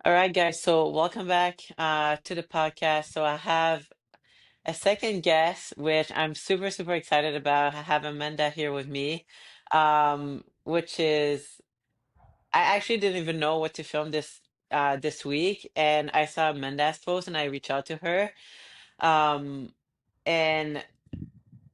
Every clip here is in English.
All right, guys. So welcome back to the podcast. So I have a second guest, which I'm super, super excited about. I have Amanda here with me, which is I actually didn't even know what to film this week, and I saw Amanda's post, and I reached out to her, and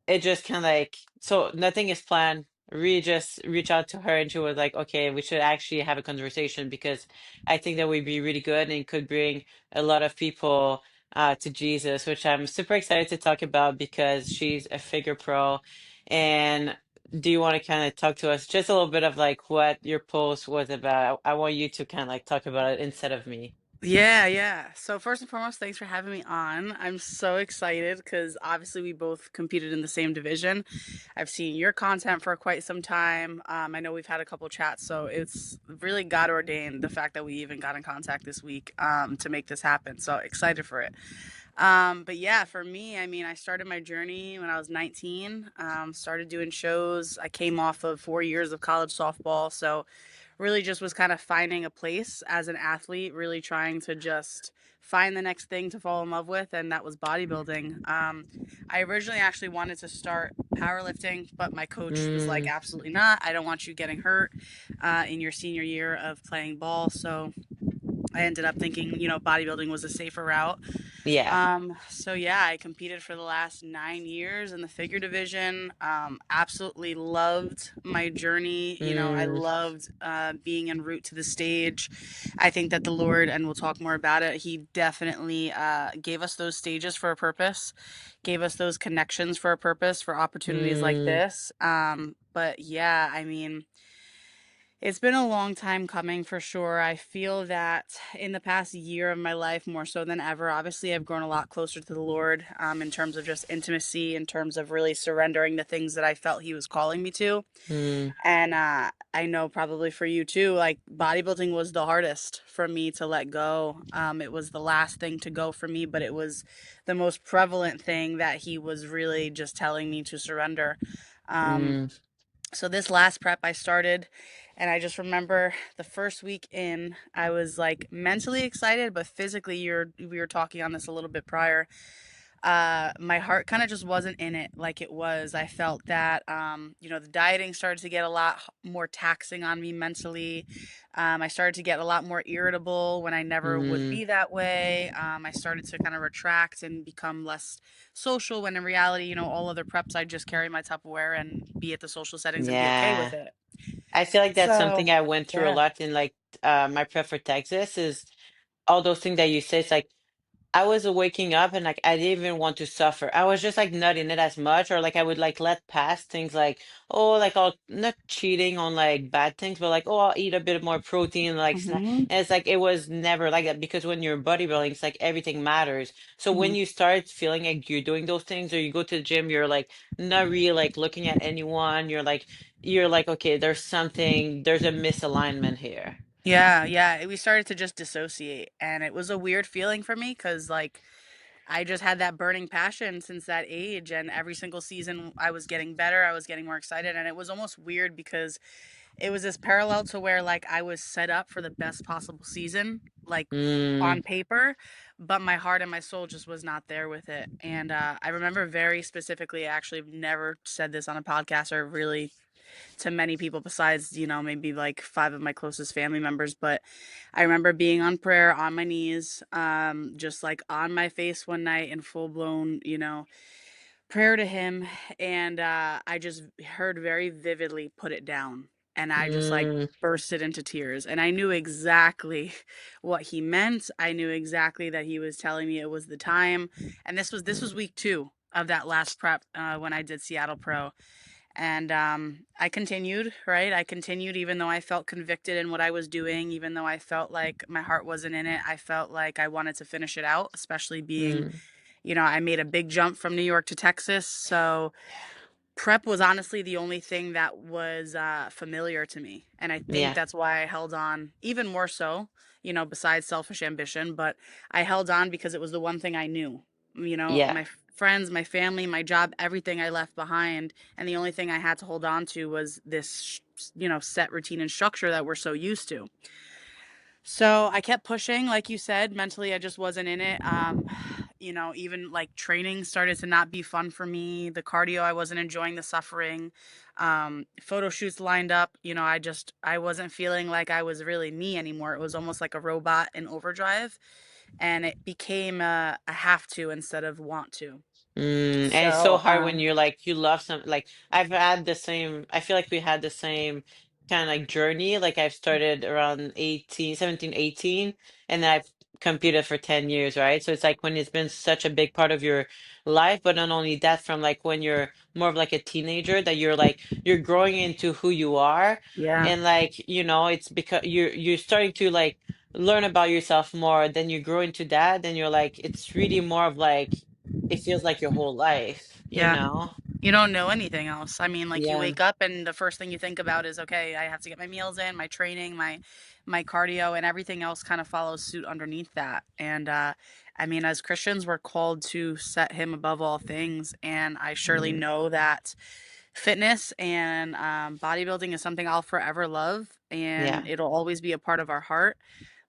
it just kind of like so nothing is planned. We just reach out to her and she was like, okay, we should actually have a conversation because I think that would be really good and could bring a lot of people to Jesus, which I'm super excited to talk about because she's a figure pro. And do you want to kind of talk to us just a little bit of like what your post was about? I want you to kind of like talk about it instead of me. Yeah, yeah. So first and foremost, thanks for having me on. I'm so excited because obviously we both competed in the same division. I've seen your content for quite some time. I know we've had a couple chats, so it's really God ordained the fact that we even got in contact this week to make this happen. So excited for it. But yeah, for me, I mean, I started my journey when I was 19. Started doing shows. I came off of 4 years of college softball, so really just was kind of finding a place as an athlete, really trying to just find the next thing to fall in love with, and that was bodybuilding. I originally actually wanted to start powerlifting, but my coach was like, Mm, absolutely not. I don't want you getting hurt in your senior year of playing ball. So I ended up thinking, bodybuilding was a safer route. yeah. So yeah, I competed for the last 9 years in the figure division. Absolutely loved my journey. I Mm, loved being en route to the stage. I think that the Lord, and we'll talk more about it, He definitely gave us those stages for a purpose, gave us those connections for a purpose, for opportunities like mm, this. But yeah, I mean, it's been a long time coming for sure. I feel that in the past year of my life, more so than ever, obviously, I've grown a lot closer to the Lord in terms of just intimacy, in terms of really surrendering the things that I felt He was calling me to. mm, And I know probably for you too, like bodybuilding was the hardest for me to let go. It was the last thing to go for me, but it was the most prevalent thing that He was really just telling me to surrender. Um, mm. so this last prep I started, and I just remember the first week in, I was like mentally excited, but physically, we were talking on this a little bit prior. My heart kind of just wasn't in it like it was. I felt that, the dieting started to get a lot more taxing on me mentally. I started to get a lot more irritable when I never would Mm, be that way. I started to kind of retract and become less social when in reality, all other preps, I'd just carry my Tupperware and be at the social settings and be okay with yeah. it. I feel like that's So, something I went through a yeah. lot in like my prep for Texas is all those things that you say. It's like I was waking up and like I didn't even want to suffer. I was just like not in it as much, or like I would like let pass things like, oh, like I'll not cheating on like bad things, but like, oh, I'll eat a bit more protein, like snack. Hmm. And it's like it was never like that because when you're bodybuilding, it's like everything matters. So when Hmm. you start feeling like you're doing those things, or you go to the gym, you're like not really like looking at anyone. You're like, okay, there's a misalignment here. Yeah, yeah. We started to just dissociate, and it was a weird feeling for me because, like, I just had that burning passion since that age, and every single season I was getting better, I was getting more excited, and it was almost weird because it was this parallel to where like I was set up for the best possible season, like Mm, on paper, but my heart and my soul just was not there with it. And I remember very specifically, I actually never said this on a podcast or really to many people besides, maybe like five of my closest family members. But I remember being on prayer on my knees, just like on my face one night in full blown, prayer to him. And I just heard very vividly, put it down. And I just like mm, bursted into tears. And I knew exactly what he meant. I knew exactly that he was telling me it was the time. And this was week 2 of that last prep when I did Seattle Pro. And I continued, right? I continued even though I felt convicted in what I was doing, even though I felt like my heart wasn't in it. I felt like I wanted to finish it out, especially being, mm. I made a big jump from New York to Texas. So prep was honestly the only thing that was familiar to me. And I think Yeah. that's why I held on even more so, besides selfish ambition, but I held on because it was the one thing I knew. Yeah. My friends, my family, my job, everything I left behind. And the only thing I had to hold on to was this, set routine and structure that we're so used to. So I kept pushing, like you said, mentally I just wasn't in it. Even like training started to not be fun for me. The cardio, I wasn't enjoying the suffering. Photo shoots lined up, I wasn't feeling like I was really me anymore. It was almost like a robot in overdrive, and it became a have to instead of want to. And it's so So, hard when you're like you love some like I've had the same I feel like we had the same kind of like journey. Like I've started around 18, 17, 18, and then I've competed for 10 years, right? So it's like when it's been such a big part of your life, but not only that, from like when you're more of like a teenager, that you're like you're growing into who you are. yeah, And like, it's because you're starting to like learn about yourself more, then you grow into that, then you're like it's really more of like it feels like your whole life, you yeah. know? You don't know anything else. I mean, like you Yeah. wake up and the first thing you think about is, okay, I have to get my meals in, my training, my cardio, and everything else kind of follows suit underneath that. And I mean, as Christians, we're called to set him above all things, and I surely Mm, know that fitness and bodybuilding is something I'll forever love, and yeah. it'll always be a part of our heart.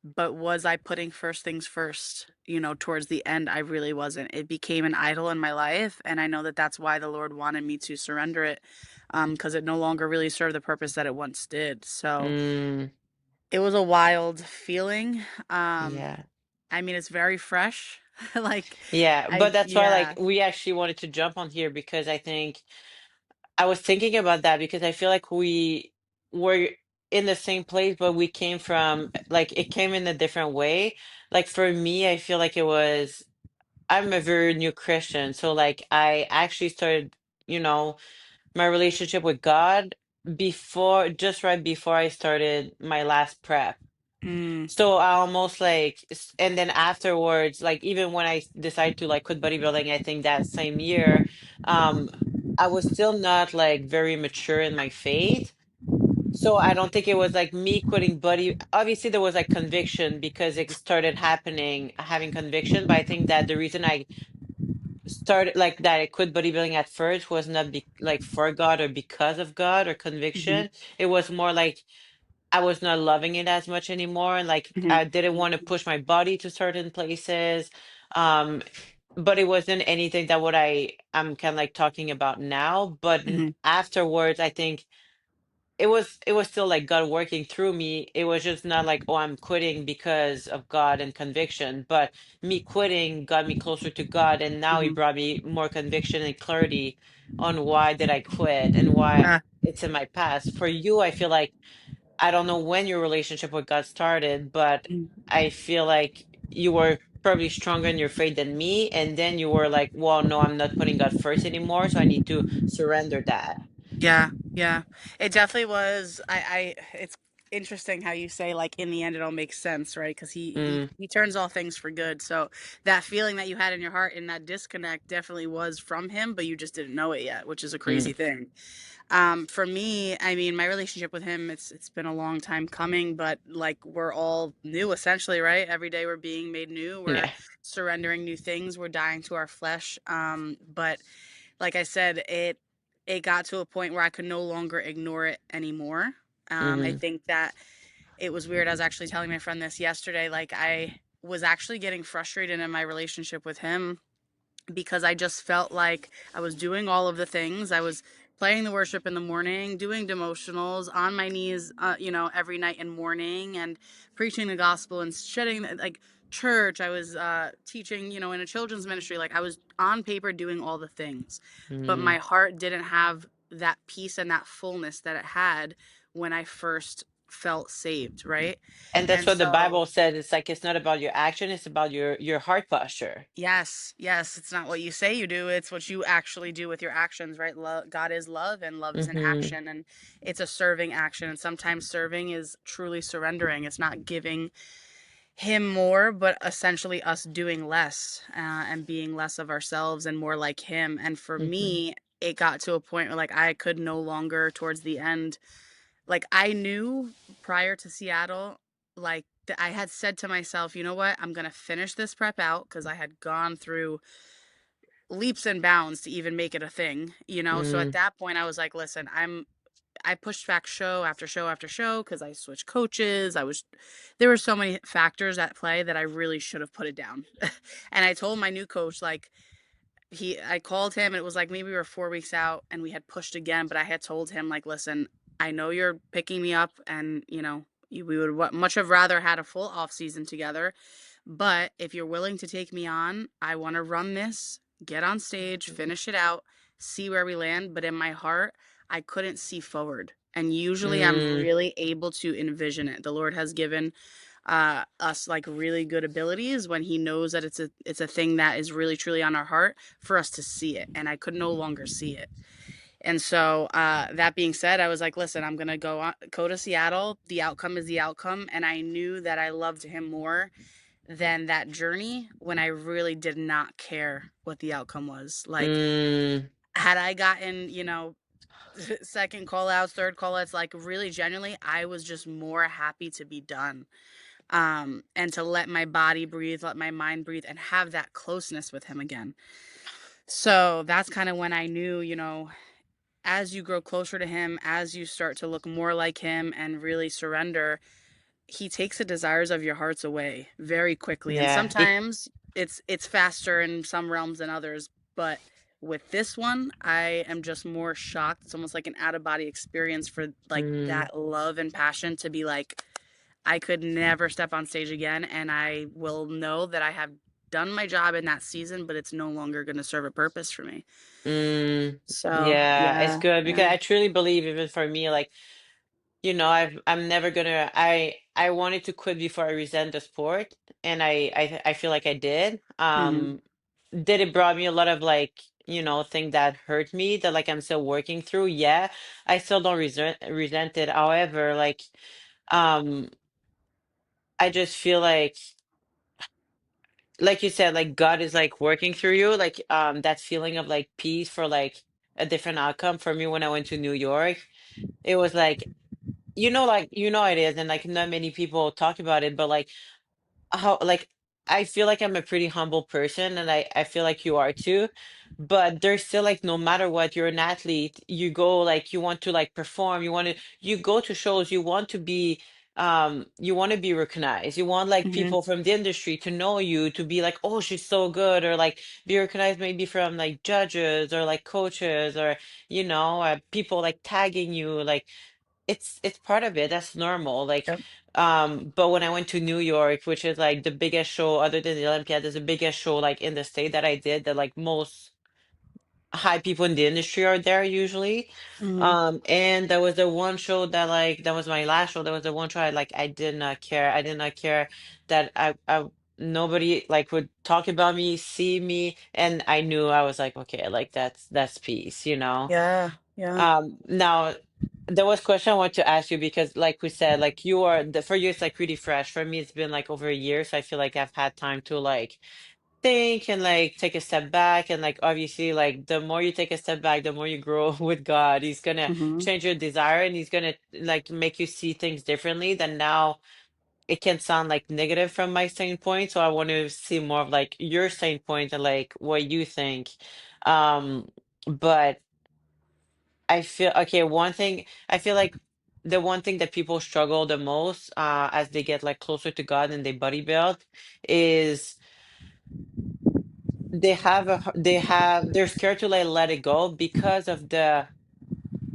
But was I putting first things first? Towards the end, I really wasn't. It became an idol in my life, and I know that that's why the Lord wanted me to surrender it, because it no longer really served the purpose that it once did. So Mm, it was a wild feeling. Um, yeah. I mean, it's very fresh. Like, Yeah, but that's why like yeah. we actually wanted to jump on here because I think I was thinking about that because I feel like we were in the same place, but we came from like it came in a different way. Like for me, I feel like I'm a very new Christian. So like I actually started, you know, my relationship with God just right before I started my last prep. Mm, So I almost like, and then afterwards, like even when I decided to like quit bodybuilding, I think that same year, um, I was still not like very mature in my faith. So I don't think it was like me quitting Obviously, there was like conviction because it started happening, having conviction. But I think that the reason I started like that, I quit bodybuilding at first was not like for God or because of God or hmm, conviction. It was more like I was not loving it as much anymore. And like hmm, I didn't want to push my body to certain places. Um, but it wasn't anything that what I'm kind of like talking about now. But hmm, afterwards, I think it was still like God working through me. It was just not like, oh, I'm quitting because of God and conviction, but me quitting got me closer to God, and now He hmm. brought me more conviction and clarity on why did I quit and why Yeah. it's in my past. For you, I feel like I don't know when your relationship with God started, but I feel like you were probably stronger in your faith than me, and then you were like, well, no, I'm not putting God first anymore, so I need to surrender that. Yeah, yeah. It definitely was. It's interesting how you say like in the end it all makes sense, right? Because he Mm, he turns all things for good. So that feeling that you had in your heart and that disconnect definitely was from him, but you just didn't know it yet, which is a mm, crazy thing. For me, I mean, my relationship with him, it's been a long time coming, but like we're all new essentially, right? Every day we're being made new. We're yeah. surrendering new things. We're dying to our flesh. But like I said, it got to a point where I could no longer ignore it anymore. I Mm, think that it was weird. I was actually telling my friend this yesterday. Like I was actually getting frustrated in my relationship with him because I just felt like I was doing all of the things. I was playing the worship in the morning, doing devotionals on my knees, every night and morning, and preaching the gospel and shedding like church. I was teaching, in a children's ministry. Like I was on paper doing all the things, but mm. my heart didn't have that peace and that fullness that it had when I first felt saved, right? And that's And what the so Bible said. It's like it's not about your action, it's about your heart posture. yes, yes, it's not what you say you do, it's what you actually do with your actions, right? God is love and love is an Mm-hmm. action, and it's a serving action, and sometimes serving is truly surrendering. It's not giving him more, but essentially us doing less, and being less of ourselves and more like him. And for Mm-hmm. me, it got to a point where like I could no longer towards the end, like I knew prior to Seattle, like I had said to myself, you know what, I'm gonna finish this prep out because I had gone through leaps and bounds to even make it a thing. So at Mm, that point I was like, listen, I pushed back show after show after show because I switched coaches. There were so many factors at play that I really should have put it down. And I told my new coach, like, I called him and it was like maybe we were 4 weeks out and we had pushed again, but I had told him, like, listen, I know you're picking me up and, we would much have rather had a full off season together. But if you're willing to take me on, I want to run this, get on stage, finish it out, see where we land. But in my heart, I couldn't see forward. And usually I'm Mm, really able to envision it. The Lord has given us like really good abilities when he knows that it's a thing that is really truly on our heart for us to see it. And I could no longer see it. And so, that being said, I was like, listen, I'm going to go to Seattle. The outcome is the outcome. And I knew that I loved him more than that journey when I really did not care what the outcome was. Like, mm, had I gotten, second call outs, third call outs, like really genuinely, I was just more happy to be done. And to let my body breathe, let my mind breathe, and have that closeness with him again. So that's kind of when I knew, as you grow closer to him, as you start to look more like him and really surrender, he takes the desires of your hearts away very quickly. And yeah. It, sometimes it's faster in some realms than others, but with this one, I am just more shocked. It's almost like an out of body experience for like mm, that love and passion to be like, I could never step on stage again, and I will know that I have done my job in that season, but it's no longer going to serve a purpose for me. mm, So, yeah, it's yeah, good because yeah. I truly believe even for me, like, I'm never gonna I wanted to quit before I resent the sport, and I feel like I did. Hmm. Did it brought me a lot of like, things that hurt me that like I'm still working through? Yeah. I still don't resent it. However, um I just feel like you said, like God is like working through you, like that feeling of like peace for like a different outcome. For me when I went to New York, it was like, it is, and like not many people talk about it, but like how like I feel like I'm a pretty humble person, and I feel like you are too. But there's still like, no matter what, you're an athlete, you go, like, you want to like perform, you go to shows, you want to be recognized. You want like Hmm. people from the industry to know you, to be like, oh, she's so good, or like be recognized maybe from like judges or like coaches, or people like tagging you, like it's part of it. That's normal. Like, Yep. but when I went to New York, which is like the biggest show other than the Olympiad, is the biggest show like in the state that I did, that like most high people in the industry are there usually. Hmm. And there was the one show that was my last show. There was the one show I did not care. I did not care that I nobody like would talk about me, see me, and I knew I was like, okay, like that's peace, you know. Yeah, yeah. Now there was a question I want to ask you because, like we said, like for you it's like really fresh. For me, it's been like over a year, so I feel like I've had time to like think and like take a step back. And like obviously, like the more you take a step back, the more you grow with God. He's gonna Hmm. change your desire, and he's gonna like make you see things differently than now. It can sound like negative from my standpoint, so I want to see more of like your standpoint and like what you think. But I feel okay. One thing I feel like the one thing that people struggle the most as they get like closer to God and they body build is they're scared to like let it go because of the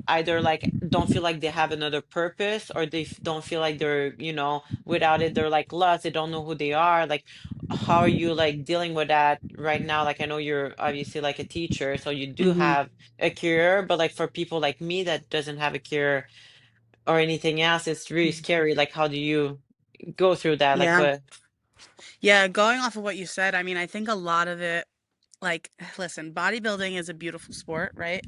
either like don't feel like they have another purpose, or they don't feel like they're, without it they're like lost, they don't know who they are. Like, how are you like dealing with that right now? Like, I know you're obviously like a teacher, so you do Hmm. have a career, but like for people like me that doesn't have a career or anything else, it's really scary. Like, how do you go through that? Like, Yeah. what? Yeah, going off of what you said, I mean, I think a lot of it, like, listen, bodybuilding is a beautiful sport, right?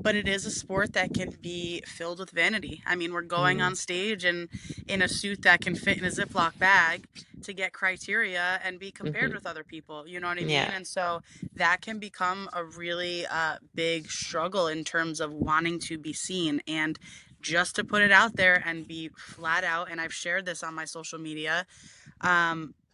But it is a sport that can be filled with vanity. I mean, we're going Mm, on stage and in a suit that can fit in a Ziploc bag to get criteria and be compared hmm. with other people. You know what I mean? Yeah. And so that can become a really big struggle in terms of wanting to be seen. And just to put it out there and be flat out, and I've shared this on my social media,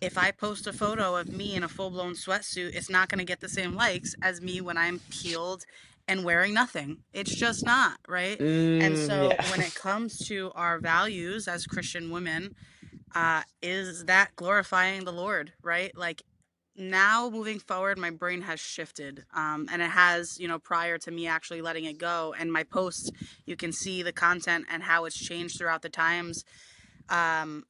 if I post a photo of me in a full blown sweatsuit, it's not going to get the same likes as me when I'm peeled and wearing nothing. It's just not, right? And so Yeah. when it comes to our values as Christian women, is that glorifying the Lord, right? Like now moving forward, my brain has shifted. And it has, prior to me actually letting it go. And my posts, you can see the content and how it's changed throughout the times. um,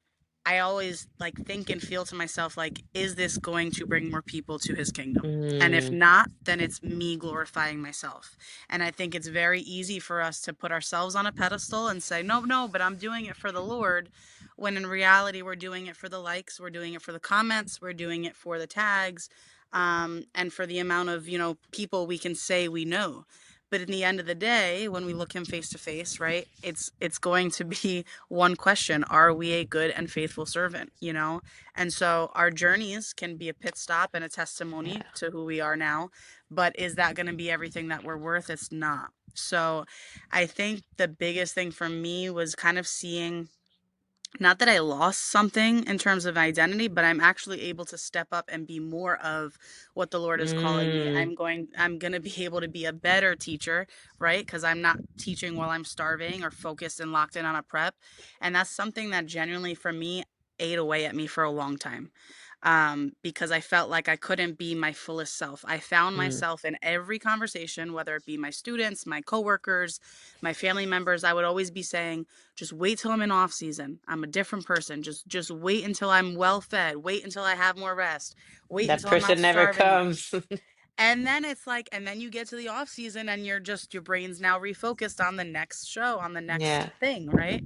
I always like think and feel to myself like, is this going to bring more people to his kingdom? And if Mm, not, then it's me glorifying myself. And I think it's very easy for us to put ourselves on a pedestal and say, no, no, but I'm doing it for the Lord. When in reality, we're doing it for the likes, we're doing it for the comments, we're doing it for the tags, and for the amount of, people we can say we know. But in the end of the day, when we look him face to face, right, it's going to be one question: are we a good and faithful servant? And so our journeys can be a pit stop and a testimony yeah. to who we are now, but is that going to be everything that we're worth? It's not. So I think the biggest thing for me was kind of seeing, not that I lost something in terms of identity, but I'm actually able to step up and be more of what the Lord is calling me. Mm, I'm going to be able to be a better teacher, right? Because I'm not teaching while I'm starving or focused and locked in on a prep. And that's something that genuinely for me ate away at me for a long time. Because I felt like I couldn't be my fullest self. I found mm. myself in every conversation, whether it be my students, my coworkers, my family members, I would always be saying, just wait till I'm in off season. I'm a different person. Just wait until I'm well fed. Wait until I have more rest. Wait That until I'm not person never starving. comes. And then it's like, and then you get to the off season and your brain's now refocused on the next show, on the next Yeah. thing, right?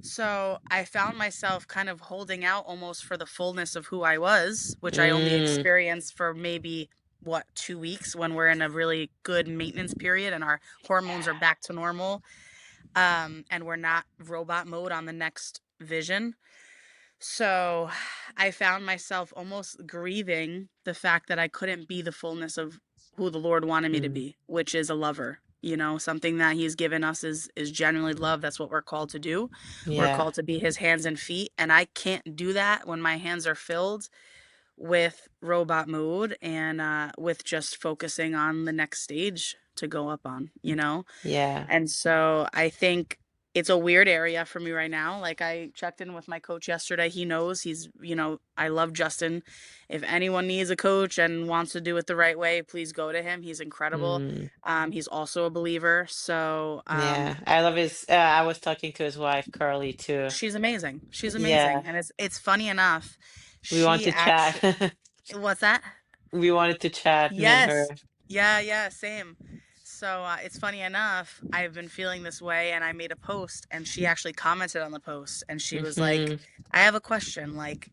So I found myself kind of holding out almost for the fullness of who I was, which I only Mm, experienced for maybe what, 2 weeks, when we're in a really good maintenance period and our hormones are back to normal, and we're not robot mode on the next vision. So I found myself almost grieving the fact that I couldn't be the fullness of who the Lord wanted me to mm. be, which is a lover. Something that he's given us is genuinely love. That's what we're called to do. We're Yeah. called to be his hands and feet. And I can't do that when my hands are filled with robot mode and with just focusing on the next stage to go up on. Yeah. And so I think it's a weird area for me right now. Like I checked in with my coach yesterday. He knows I love Justin. If anyone needs a coach and wants to do it the right way, please go to him. He's incredible. Mm, He's also a believer. So, yeah. I love his I was talking to his wife, Carly, too. she's amazing. She's amazing. Yeah. And it's funny enough. We want She to chat. actually, what's that? We wanted to chat, me and her. Yes. Yeah, yeah, same. So it's funny enough, I've been feeling this way, and I made a post, and she actually commented on the post, and she was like, Hmm. "I have a question." Like,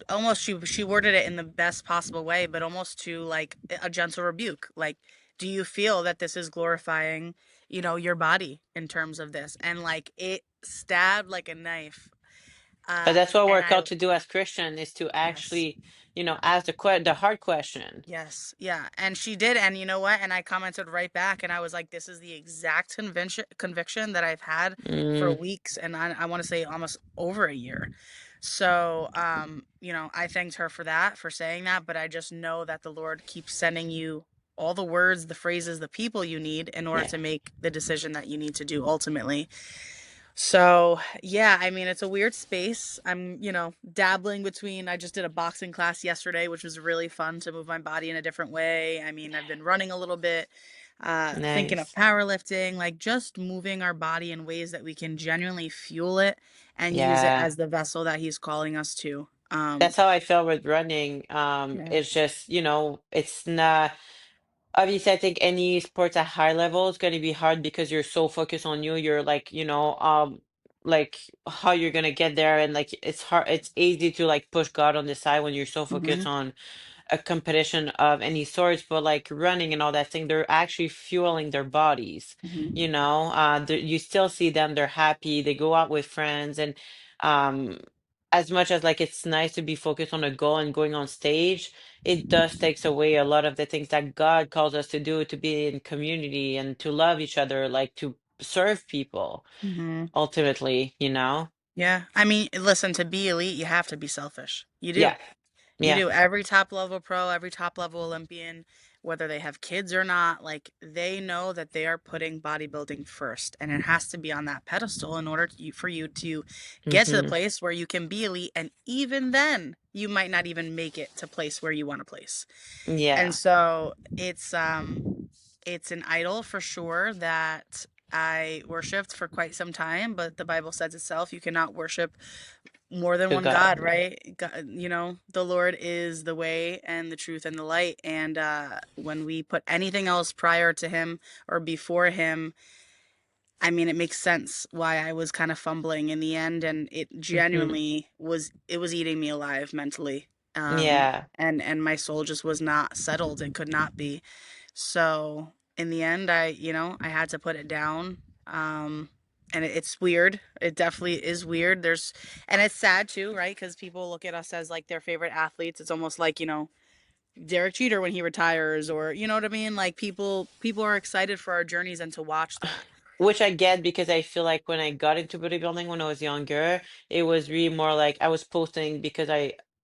almost she worded it in the best possible way, but almost to like a gentle rebuke. Like, do you feel that this is glorifying, your body in terms of this? And like it stabbed like a knife. But that's what And we're I called to do as Christian is to Yes. actually, ask the hard question. Yes, yeah, and she did, and you know what? And I commented right back, and I was like, "This is the exact conviction that I've had for Mm, weeks, and I want to say almost over a year." So, I thanked her for that, for saying that, but I just know that the Lord keeps sending you all the words, the phrases, the people you need in order yeah. to make the decision that you need to do ultimately. So, yeah, I mean, it's a weird space. I'm, dabbling between, I just did a boxing class yesterday, which was really fun to move my body in a different way. I mean, I've been running a little bit, thinking of Nice. powerlifting, like just moving our body in ways that we can genuinely fuel it and use it Yeah. as the vessel that he's calling us to. That's how I feel with running. Yeah. It's just, it's not obviously I think any sports at high level is gonna be hard because you're so focused on you. You're like, like how you're gonna get there and like it's hard it's easy to like push God on the side when you're so focused Mm-hmm. on a competition of any sorts, but like running and all that thing, they're actually fueling their bodies. Mm-hmm. You still see them, they're happy, they go out with friends, and um, as much as like it's nice to be focused on a goal and going on stage, it does takes away a lot of the things that God calls us to do, to be in community and to love each other, like to serve people Mm-hmm. ultimately. Yeah. I mean, listen, to be elite, you have to be selfish. You do. Yeah, You yeah. do. Every top level pro, every top level Olympian, whether they have kids or not, like they know that they are putting bodybuilding first, and it has to be on that pedestal in order for you to get to the Mm-hmm. place where you can be elite. And even then, you might not even make it to place where you want to place. And Yeah, so it's an idol for sure that I worshipped for quite some time, but the Bible says itself, you cannot worship more than to one God. God, right? God, the Lord is the way and the truth and the light. And when we put anything else prior to Him or before Him, I mean, it makes sense why I was kind of fumbling in the end, and it Mm-hmm. genuinely was eating me alive mentally. Yeah. And my soul just was not settled. It could not be. So in the end, I had to put it down. And it's weird. It definitely is weird. And it's sad too, right? Because people look at us as like their favorite athletes. It's almost like, Derek Jeter when he retires, or you know what I mean? Like people are excited for our journeys and to watch them. Which I get because I feel like when I got into bodybuilding when I was younger, it was really more like I was posting because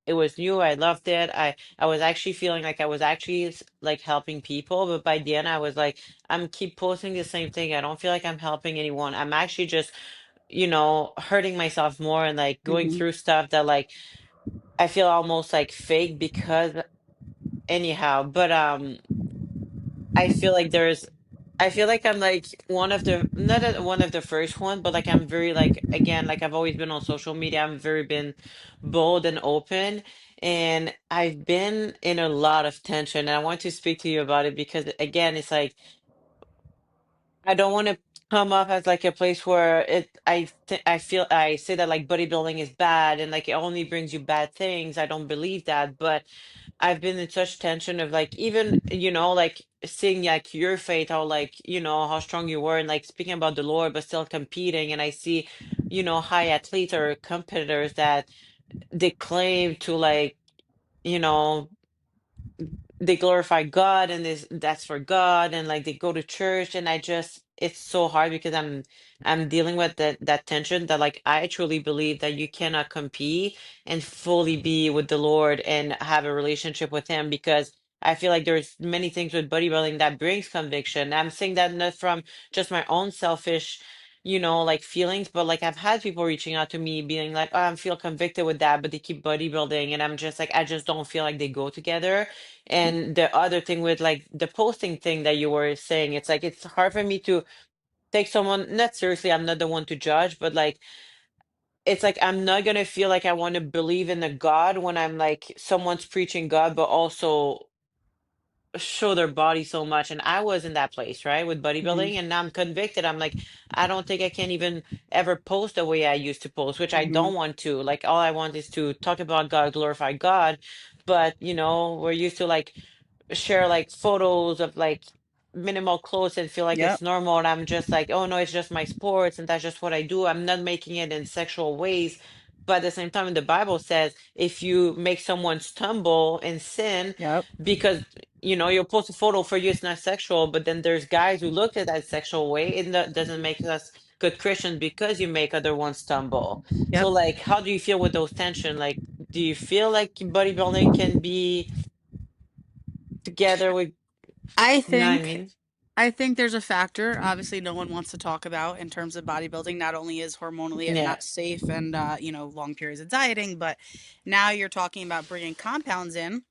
it was new, I loved it. I was actually feeling like I was actually like helping people, but by the end I was like, I'm keep posting the same thing. I don't feel like I'm helping anyone. I'm actually just, hurting myself more and like going Hmm. through stuff that like I feel almost like fake because anyhow, but I feel like I feel like I'm like one of the not one of the first one, but like I'm very like again like I've always been on social media. I'm very been bold and open, and I've been in a lot of tension. And I want to speak to you about it because again, it's like I don't want to come off as like a place where I feel I say that like bodybuilding is bad and like it only brings you bad things. I don't believe that, but I've been in such tension of like even like seeing like your faith how like how strong you were and like speaking about the Lord but still competing and I see high athletes or competitors that they claim to like you know they glorify God and that's for God and like they go to church and I just it's so hard because I'm dealing with that tension that like I truly believe that you cannot compete and fully be with the Lord and have a relationship with him because I feel like there's many things with bodybuilding that brings conviction. I'm saying that not from just my own selfish like feelings, but like I've had people reaching out to me being like, oh, I feel convicted with that, but they keep bodybuilding. And I'm just like, I just don't feel like they go together. And the other thing with like the posting thing that you were saying, it's like it's hard for me to take someone not seriously. I'm not the one to judge, but like it's like I'm not gonna feel like I want to believe in the God when I'm like someone's preaching God, but also show their body so much. And I was in that place, right, with Hmm. bodybuilding, and now I'm convicted. I'm like, I don't think I can even ever post the way I used to post, which I Hmm. don't want to. Like all I want is to talk about God, glorify God. But we're used to like share like photos of like minimal clothes and feel like it's Yep. normal and I'm just like oh no it's just my sports and that's just what I do. I'm not making it in sexual ways, but at the same time the Bible says if you make someone stumble and sin Yep. because you'll post a photo for you it's not sexual, but then there's guys who look at that sexual way and that doesn't make us good Christians because you make other ones stumble. So Yep. like how do you feel with those tension? Like do you feel like bodybuilding can be together with I you know what I think mean? I think there's a factor obviously no one wants to talk about in terms of bodybuilding. Not only is hormonally it Yeah. not safe and long periods of dieting, but now you're talking about bringing compounds in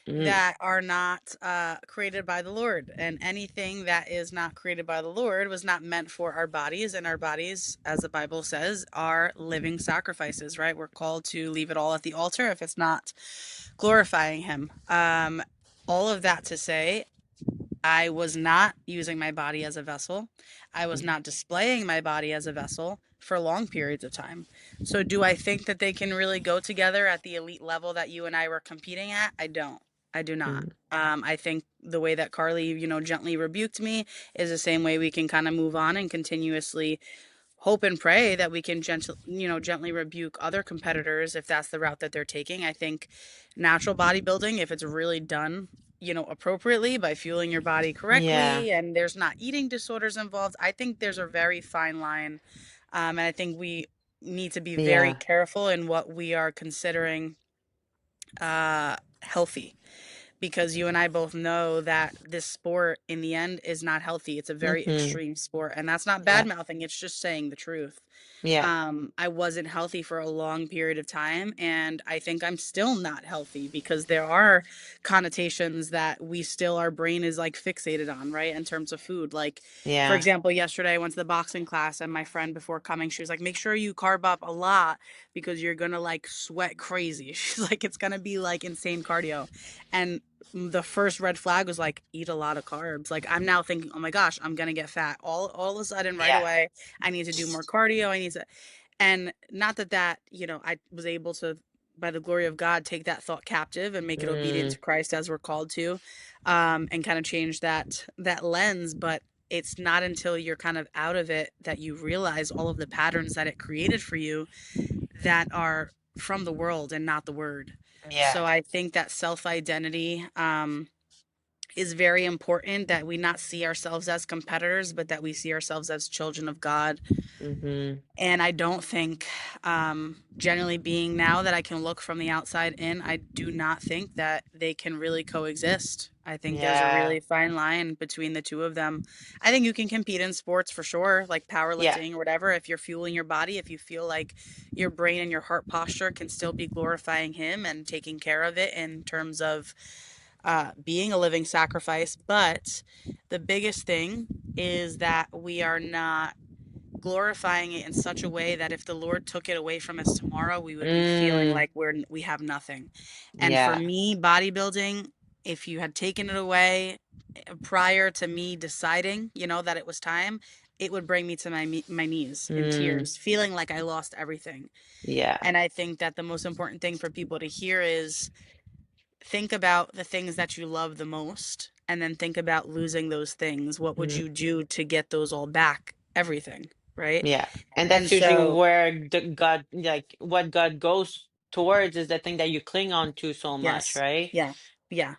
Mm, that are not created by the Lord. And anything that is not created by the Lord was not meant for our bodies. And our bodies, as the Bible says, are living sacrifices, right? We're called to leave it all at the altar if it's not glorifying Him. All of that to say, I was not using my body as a vessel. I was mm, not displaying my body as a vessel for long periods of time. So, do I think that they can really go together at the elite level that you and I were competing at? I don't. I do not. mm. I think the way that Carly, gently rebuked me is the same way we can kind of move on and continuously hope and pray that we can gently rebuke other competitors if that's the route that they're taking. I think natural bodybuilding, if it's really done, appropriately by fueling your body Yeah. correctly and there's not eating disorders involved, I think there's a very fine line. And I think we need to be very Yeah. careful in what we are considering healthy because you and I both know that this sport in the end is not healthy. It's a very Mm-hmm. extreme sport, and that's not bad Yeah. mouthing, it's just saying the truth. Yeah. I wasn't healthy for a long period of time, and I think I'm still not healthy because there are connotations that we still, our brain is like fixated on, right? In terms of food. Like, for Yeah. example, yesterday I went to the boxing class, and my friend before coming, she was like, make sure you carb up a lot because you're gonna like sweat crazy. She's like, it's gonna be like insane cardio. And the first red flag was like, eat a lot of carbs. Like, I'm now thinking, oh my gosh, I'm gonna get fat. All of a sudden, right Yeah. away, I need to do more cardio. I need to, and not that I was able to, by the glory of God, take that thought captive and make it obedient Mm, to Christ as we're called to, and kind of change that lens. But it's not until you're kind of out of it that you realize all of the patterns that it created for you that are from the world and not the word. yeah. So I think that self identity is very important, that we not see ourselves as competitors, but that we see ourselves as children of God. Mm-hmm. And I don't think, generally being now that I can look from the outside in, I do not think that they can really coexist. I think there's a Yeah. really fine line between the two of them. I think you can compete in sports for sure, like Yeah. powerlifting or whatever, if you're fueling your body, if you feel like your brain and your heart posture can still be glorifying Him and taking care of it in terms of being a living sacrifice. But the biggest thing is that we are not glorifying it in such a way that if the Lord took it away from us tomorrow, we would be feeling Mm, like we have nothing. And for yeah. me, bodybuilding, if you had taken it away prior to me deciding, that it was time, it would bring me to my knees in Mm, tears, feeling like I lost everything. yeah. And I think that the most important thing for people to hear is think about the things that you love the most and then think about losing those things. What would Mm, you do to get those all back? Everything, right? yeah. And And that's usually so, where the God, like what God goes towards is the thing that you cling on to so much, yes, right? yeah, yeah,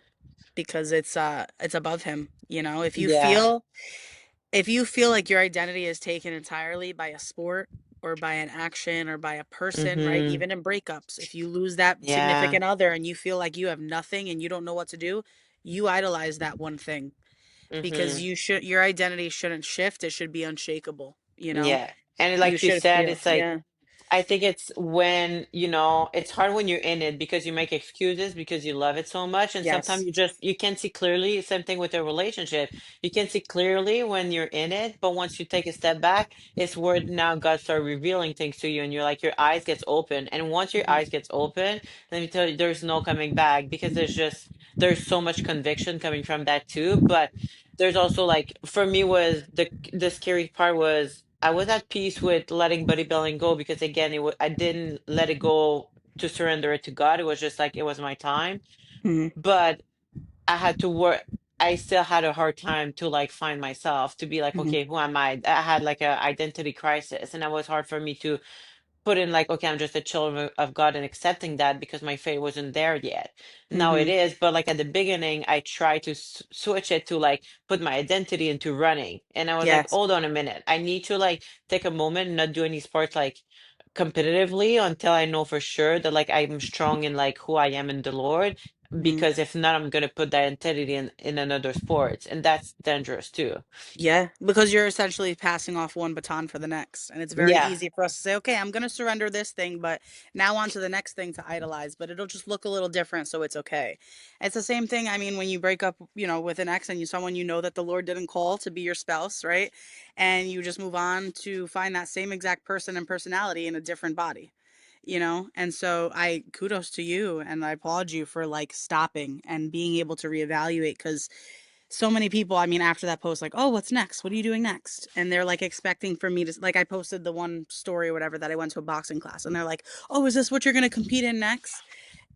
because it's above him. Yeah. If you feel like your identity is taken entirely by a sport or by an action or by a person, right? Mm-hmm. Even in breakups, if you lose that Yeah. significant other and you feel like you have nothing and you don't know what to do, you idolize that one thing, because Mm-hmm. your identity shouldn't shift. It should be unshakable, Yeah. And You like you should said, feel, it's like yeah. I think it's when, it's hard when you're in it because you make excuses because you love it so much. And sometimes Yes. you can't see clearly. Same thing with a relationship. You can see clearly when you're in it, but once you take a step back, it's where now God starts revealing things to you and you're like, your eyes gets open. And once your Hmm. eyes gets open, let me tell you, there's no coming back because there's so much conviction coming from that too. But there's also like for me was the scary part was I was at peace with letting bodybuilding go because again I didn't let it go to surrender it to God. It was just like it was my time. Hmm. But I had to work. I still had a hard time to like find myself to be like, Hmm. okay, who am I? I had like a identity crisis, and it was hard for me to put in like, okay, I'm just a child of God and accepting that because my faith wasn't there yet. Now it Hmm. is, but like at the beginning, I tried to switch it to like put my identity into running. And I was like, Yes. hold on a minute. I need to like take a moment and not do any sports like competitively until I know for sure that like I'm strong in like who I am in the Lord. Hmm. Because if not, I'm gonna put that identity in another sports, and that's dangerous too. Yeah, because you're essentially passing off one baton for the next. And it's very Yeah. easy for us to say, okay, I'm going to surrender this thing, but now on to the next thing to idolize, but it'll just look a little different, so it's okay. It's the same thing. I mean, when you break up, with an ex and someone that the Lord didn't call to be your spouse, right? And you just move on to find that same exact person and personality in a different body. And so I kudos to you and I applaud you for like stopping and being able to reevaluate, because so many people, I mean, after that post, like, oh, what's next? What are you doing next? And they're like expecting for me to, like, I posted the one story or whatever that I went to a boxing class, and they're like, oh, is this what you're going to compete in next?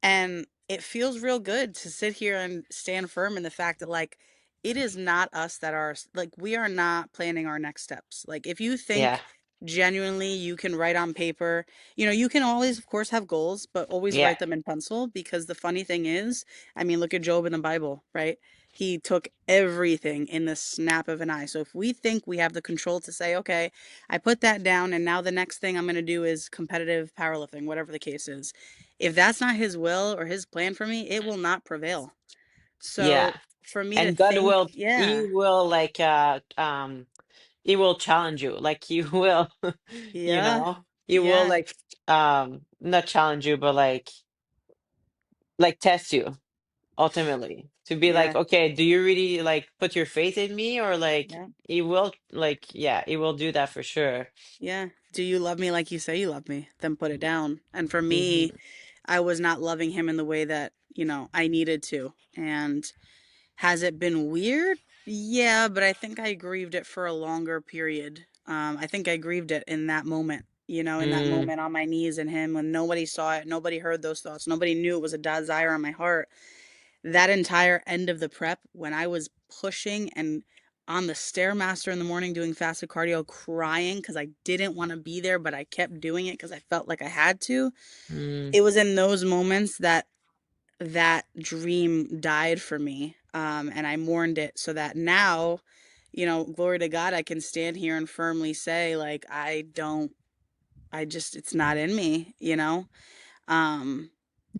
And it feels real good to sit here and stand firm in the fact that, like, it is not us that are, like, we are not planning our next steps. Like, if you Yeah. think genuinely you can write on paper, you can always, of course, have goals, but always Yeah. write them in pencil, because the funny thing is, I mean, look at Job in the Bible, right? He took everything in the snap of an eye. So if we think we have the control to say, okay, I put that down, and now the next thing I'm going to do is competitive powerlifting, whatever the case is, if that's not his will or his plan for me, it will not prevail. Yeah. So for me to And God think, will, he yeah, will like, he will challenge you. Like he will, you yeah, know, he will yeah, like, not challenge you, but like test you ultimately to be like, yeah, okay, do you really like put your faith in me, or like yeah, he will like, yeah, he will do that for sure. yeah. Do you love me like you say you love me? Then put it down. And for me, Hmm. I was not loving him in the way that, I needed to. And has it been weird? Yeah, but I think I grieved it for a longer period. I think I grieved it in that moment, in that Mm, moment on my knees and him when nobody saw it, nobody heard those thoughts, nobody knew it was a desire on my heart. That entire end of the prep, when I was pushing and on the Stairmaster in the morning doing fasted cardio, crying because I didn't want to be there, but I kept doing it because I felt like I had to. mm, It was in those moments that that dream died for me. And I mourned it so that now, glory to God, I can stand here and firmly say, like, it's not in me. Um,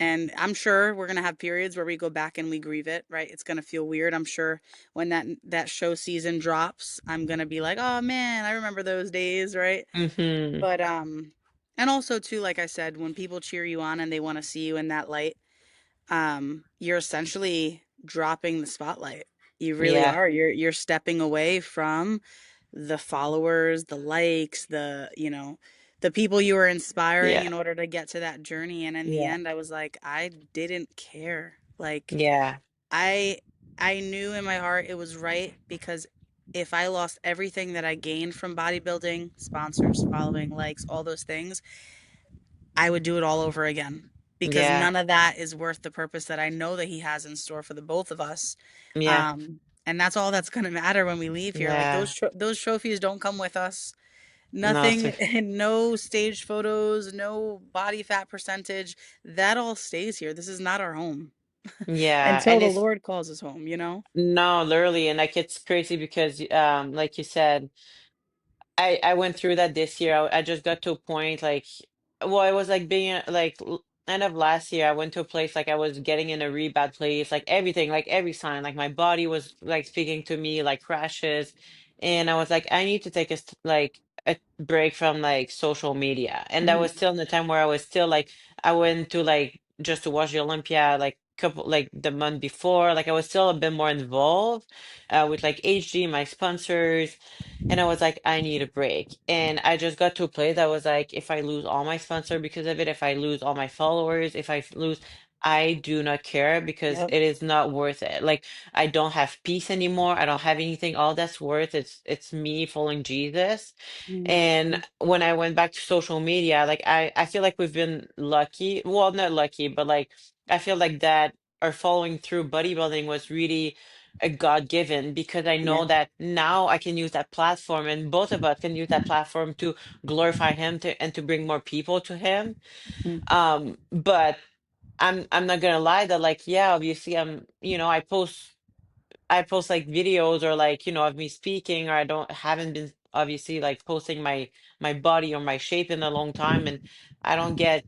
and I'm sure we're gonna have periods where we go back and we grieve it, right? It's gonna feel weird. I'm sure when that show season drops, I'm gonna be like, oh man, I remember those days, right? hmm. But and also too, like I said, when people cheer you on and they want to see you in that light, you're essentially dropping the spotlight. You really Yeah, are. You're stepping away from the followers, the likes, the people you were inspiring yeah, in order to get to that journey. And in the yeah, end, I was like, I didn't care. Like yeah, I I knew in my heart it was right because if I lost everything that I gained from bodybuilding, sponsors, following, likes, all those things, I would do it all over again because yeah, none of that is worth the purpose that I know that he has in store for the both of us. yeah, And that's all that's going to matter when we leave here. Like yeah. those trophies don't come with us. No, it's Nothing, no stage photos, no body fat percentage. That all stays here. This is not our home yeah, until and the it's Lord calls us home. no, literally, and like it's crazy because like you said, I went through that this year. I just got to a point like, well, it was like being like end of last year. I went to a place like I was getting in a really bad place, like everything, like every sign, like my body was like speaking to me, like crashes, and I was like, I need to take like a break from like social media, and that was Hmm. still in the time where I was still like I went to like just to watch the Olympia like couple like the month before, like I was still a bit more involved with like HG, my sponsors. And I was like, I need a break. And I just got to a place that was like, if I lose all my sponsor because of it, if I lose all my followers, if I lose, I do not care because Yep. it is not worth it. Like I don't have peace anymore. I don't have anything. All that's worth it's me following Jesus. And Hmm. when I went back to social media, like I feel like we've been lucky. Well, not lucky, but like I feel like that our following through bodybuilding was really a God-given because I know Yeah. that now I can use that platform and both of us can use that platform to glorify him and to bring more people to him. Mm. But I'm not gonna lie that like yeah, obviously I post like videos or like of me speaking, or I don't haven't been obviously like posting my body or my shape in a long time, and I don't get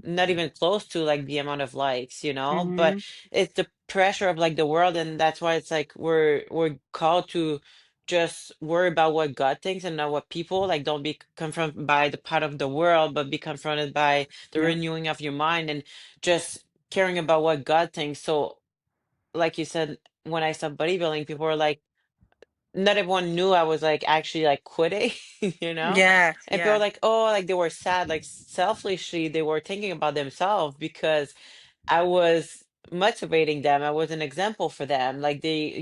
not even close to like the amount of likes, but Hmm. it's the pressure of like the world, and that's why it's like we're called to just worry about what God thinks and not what people like. Don't be confronted by the part of the world, but be confronted by the Yep. renewing of your mind and just caring about what God thinks. So like you said, when I stopped bodybuilding, people were like, not everyone knew I was like actually like quitting, you know? Yeah. And people were Yeah. like, oh, like they were sad, like selfishly, they were thinking about themselves because I was motivating them. I was an example for them. Like they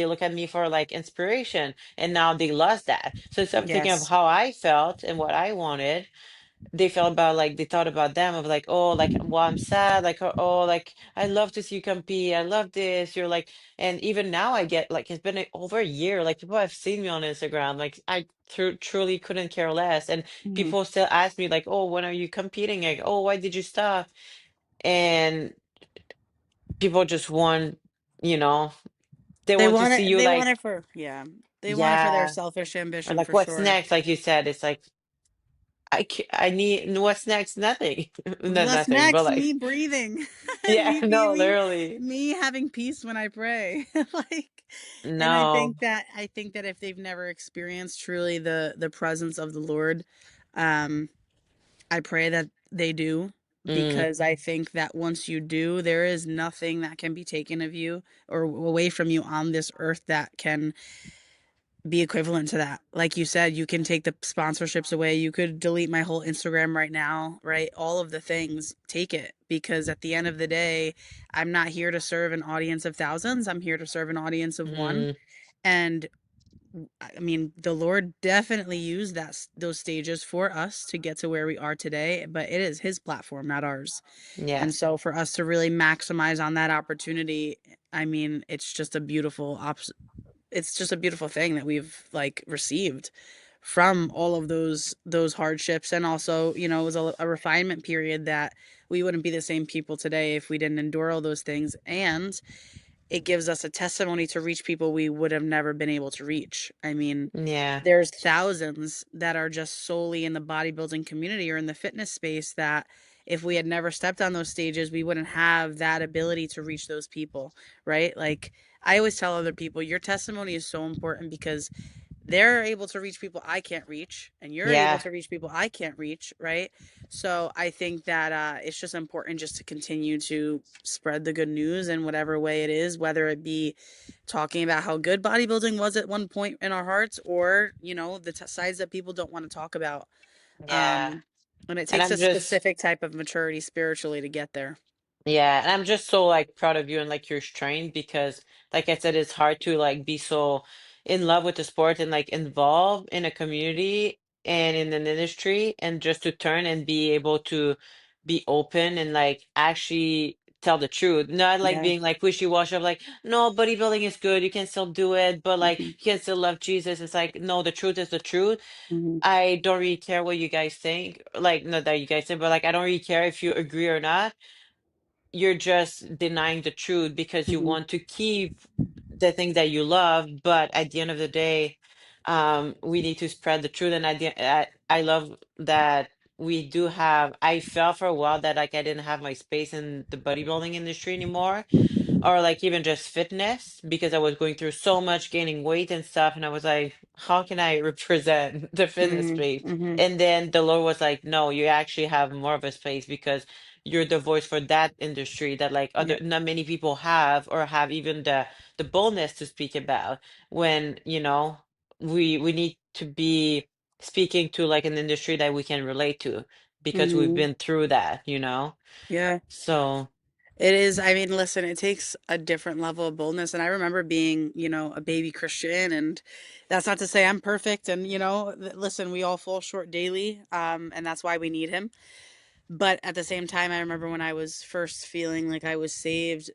look at me for like inspiration, and now they lost that. So instead of thinking of Yes. how I felt and what I wanted, they felt about like they thought about them of like, oh, like well I'm sad, like oh, like I love to see you compete, I love this, you're like. And even now I get like it's been over a year, like people have seen me on Instagram, like I truly couldn't care less, and Hmm. people still ask me like, oh, when are you competing, like, oh, why did you stop? And people just want, you know they They want to want see it. you They want like, it for, yeah. They want it for their yeah, selfish or ambition like for what's sure. next, like you said, it's like I need what's next? Nothing. No, What's nothing, but next? like, Me breathing. yeah, me, me, no, me, literally, me having peace when I pray. Like, and no. I think that if they've never experienced truly the presence of the Lord, um, I pray that they do, Mm, because I think that once you do, there is nothing that can be taken of you or away from you on this earth that can be equivalent to that. Like you said, you can take the sponsorships away. You could delete my whole Instagram right now, right? All of the things, take it, because at the end of the day, I'm not here to serve an audience of thousands. I'm here to serve an audience of one. mm, And I mean, the Lord definitely used those stages for us to get to where we are today, but it is his platform, not ours. yeah, And so for us to really maximize on that opportunity, I mean, it's just a beautiful thing that we've like received from all of those hardships. And also, it was a refinement period that we wouldn't be the same people today if we didn't endure all those things. And it gives us a testimony to reach people we would have never been able to reach. I mean, yeah, there's thousands that are just solely in the bodybuilding community or in the fitness space that if we had never stepped on those stages, we wouldn't have that ability to reach those people, right? Like, I always tell other people, your testimony is so important because they're able to reach people I can't reach, and you're able yeah, to reach people I can't reach, right? So I think that it's just important just to continue to spread the good news in whatever way it is, whether it be talking about how good bodybuilding was at one point in our hearts, or the sides that people don't want to talk about. yeah. um and it And takes I'm a just specific type of maturity spiritually to get there. Yeah, and I'm just so like proud of you and like your strength because like I said, it's hard to like be so in love with the sport and like involved in a community and in an industry and just to turn and be able to be open and like actually tell the truth. Not like Yeah. being like wishy-washy of like, no, bodybuilding is good, you can still do it, but like Hmm. you can still love Jesus. It's like, no, the truth is the truth. Hmm. I don't really care what you guys think. Like, not that you guys think, but like I don't really care if you agree or not. You're just denying the truth because you Hmm. want to keep the thing that you love, but at the end of the day, we need to spread the truth. And I love that we do have. I felt for a while that like I didn't have my space in the bodybuilding industry anymore, or like even just fitness because I was going through so much gaining weight and stuff. And I was like, how can I represent the fitness Hmm. space? Hmm. And then the Lord was like, no, you actually have more of a space because you're the voice for that industry that like Yeah. other not many people have or have even the boldness to speak about when, we need to be speaking to like an industry that we can relate to because we've Hmm. been through that. Yeah. So, It is. I mean, listen, it takes a different level of boldness. And I remember being, a baby Christian, and that's not to say I'm perfect. And, listen, we all fall short daily. And that's why we need him. But at the same time, I remember when I was first feeling like I was saved,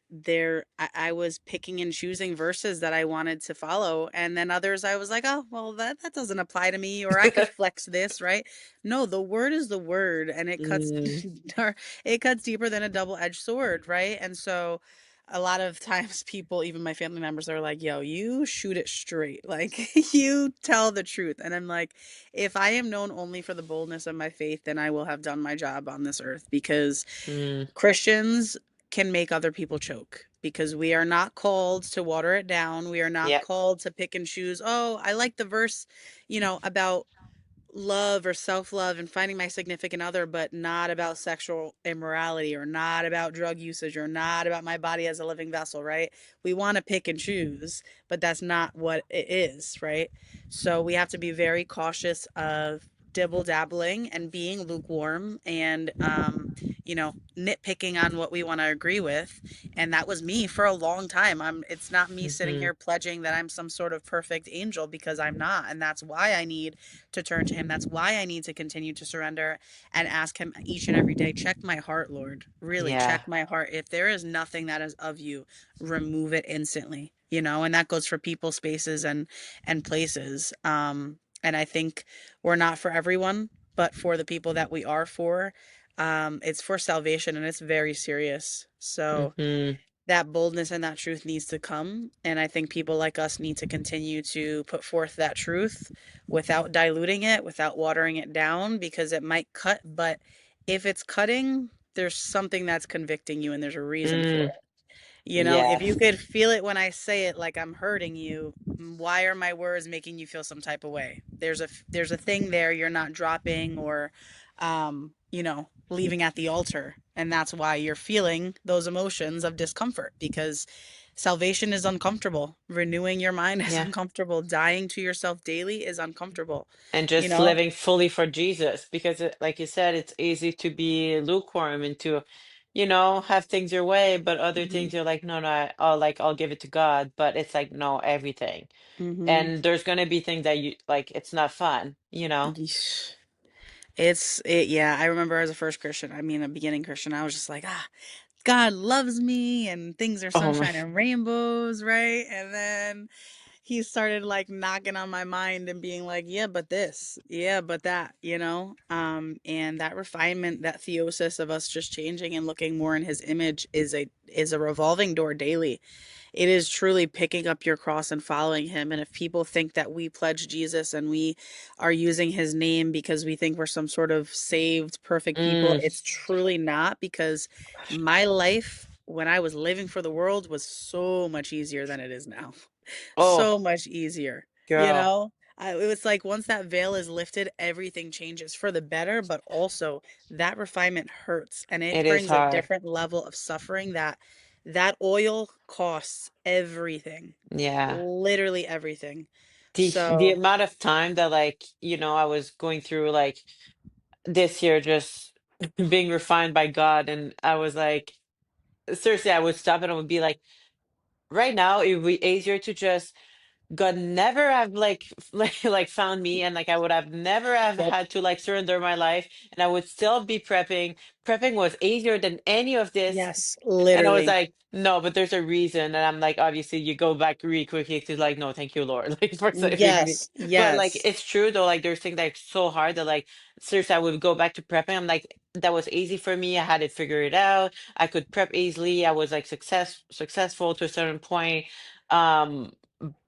I was picking and choosing verses that I wanted to follow. And then others I was like, oh, well, that doesn't apply to me, or I could flex this, right? No, the word is the word, and it cuts mm, it cuts deeper than a double-edged sword, right? And so a lot of times people, even my family members, are like, yo, you shoot it straight. Like, you tell the truth. And I'm like, if I am known only for the boldness of my faith, then I will have done my job on this earth, because mm, Christians can make other people choke, because we are not called to water it down. We are not yeah, called to pick and choose. Oh, I like the verse, about love or self-love and finding my significant other, but not about sexual immorality, or not about drug usage, or not about my body as a living vessel, right? We want to pick and choose, but that's not what it is, right? So we have to be very cautious of dibble dabbling and being lukewarm, and nitpicking on what we want to agree with. And that was me for a long time. It's not me sitting hmm, here pledging that I'm some sort of perfect angel, because I'm not. And that's why I need to turn to him. That's why I need to continue to surrender and ask him each and every day, check my heart, Lord. Really yeah, check my heart. If there is nothing that is of you, remove it instantly. And that goes for people, spaces, and places. And I think we're not for everyone, but for the people that we are for, it's for salvation, and it's very serious. So hmm. that boldness and that truth needs to come. And I think people like us need to continue to put forth that truth without diluting it, without watering it down, because it might cut. But if it's cutting, there's something that's convicting you and there's a reason for Mm, it. You know, if you yes. could feel it when I say it like I'm hurting you, why are my words making you feel some type of way? There's a thing there you're not dropping or leaving at the altar. And that's why you're feeling those emotions of discomfort because salvation is uncomfortable. Renewing your mind is Yeah. uncomfortable. Dying to yourself daily is uncomfortable. And You just know? living fully for Jesus because like you said, it's easy to be lukewarm and to, have things your way, but other Hmm. things you're like, no, no, I'll give it to God, but it's like, no, everything. Hmm. And there's gonna be things that you like, it's not fun. Yeah, I remember as a first Christian, I mean, a beginning Christian, I was just like, God loves me and things are Oh my, sunshine and rainbows, right? And then he started like knocking on my mind and being like, yeah, but this, yeah, but that, and that refinement, that theosis of us just changing and looking more in his image is a revolving door daily. It is truly picking up your cross and following him. And if people think that we pledge Jesus and we are using his name because we think we're some sort of saved, perfect people, mm, it's truly not because my life when I was living for the world was so much easier than it is now. oh, So much easier, you girl, know? It was like once that veil is lifted, everything changes for the better, but also that refinement hurts and it it is brings a hard. different level of suffering that oil costs everything, Yeah. literally everything. The So, amount of time that like, I was going through like this year just being refined by God, and I was like, seriously, I would stop and I would be like, right now it would be easier to just God never have like found me, and like I would have never have yep. had to like surrender my life, and I would still be prepping. Prepping was easier than any of this. Yes, And I was literally. like, no, but there's a reason. And I'm like, obviously, you go back really quickly to like, no, thank you, Lord, like for saving me. Yes, But like, yes. it's true though. Like, there's things like so hard that like, seriously, I would go back to prepping. I'm like, that was easy for me. I had it figured out. I could prep easily. I was like successful to a certain point. Um,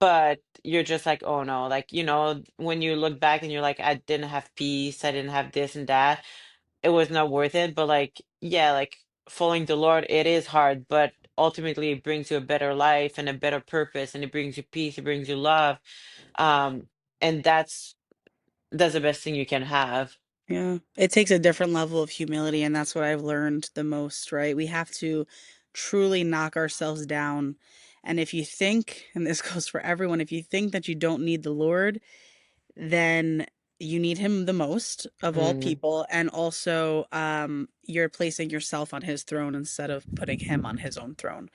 but you're just like, oh no, like, when you look back and you're like, I didn't have peace. I didn't have this and that, it was not worth it. But like, yeah, like following the Lord, it is hard, but ultimately it brings you a better life and a better purpose, and it brings you peace, it brings you love. Um, and that's the best thing you can have. Yeah. It takes a different level of humility, and that's what I've learned the most, right? We have to truly knock ourselves down. And if you think, and this goes for everyone, if you think that you don't need the Lord, then you need him the most of all Mm, people. And also, you're placing yourself on his throne instead of putting him on his own throne.